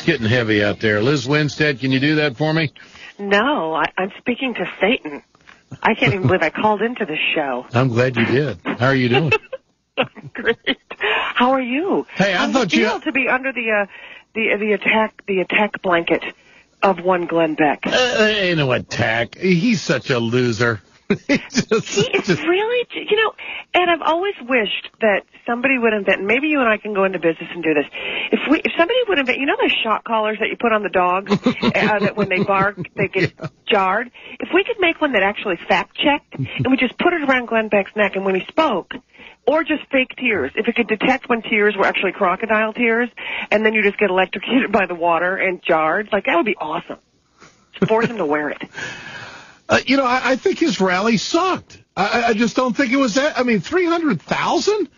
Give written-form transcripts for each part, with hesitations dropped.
getting heavy out there. Liz Winstead, can you do that for me? No, I'm speaking to Satan. I can't even believe I called into the show. I'm glad you did. How are you doing? Great. How are you? Hey, I thought you to be under the attack blanket of one Glenn Beck. Ain't no attack. He's such a loser. He is really, and I've always wished that somebody would invent, and maybe you and I can go into business and do this. If somebody would invent, those shot collars that you put on the dog, that when they bark, they get jarred? If we could make one that actually fact-checked, and we just put it around Glenn Beck's neck, and when he spoke, or just fake tears, if it could detect when tears were actually crocodile tears, and then you just get electrocuted by the water and jarred, that would be awesome. Just force him to wear it. I think his rally sucked. I just don't think it was that. 300,000?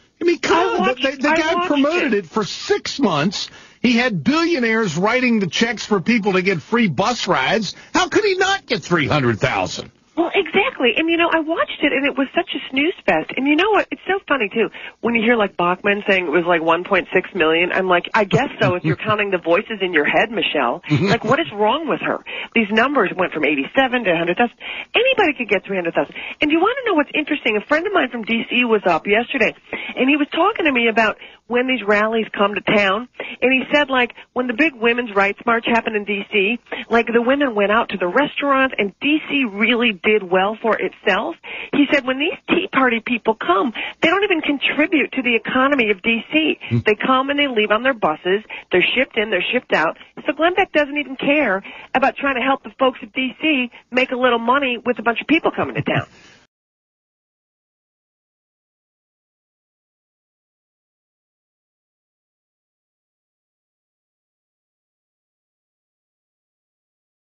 Come on. The guy promoted it for 6 months. He had billionaires writing the checks for people to get free bus rides. How could he not get 300,000? Well, exactly. And, I watched it, and it was such a snooze fest. And you know what? It's so funny, too. When you hear, Bachman saying it was 1.6 million, I'm like, I guess so if you're counting the voices in your head, Michelle. What is wrong with her? These numbers went from 87 to 100,000. Anybody could get 300,000. And you want to know what's interesting? A friend of mine from D.C. was up yesterday, and he was talking to me about when these rallies come to town. And he said, when the big women's rights march happened in D.C., the women went out to the restaurants, and D.C. really did well for itself. He said when these Tea Party people come, they don't even contribute to the economy of D.C. They come and they leave on their buses. They're shipped in, they're shipped out. So Glenn Beck doesn't even care about trying to help the folks of D.C. make a little money with a bunch of people coming to town.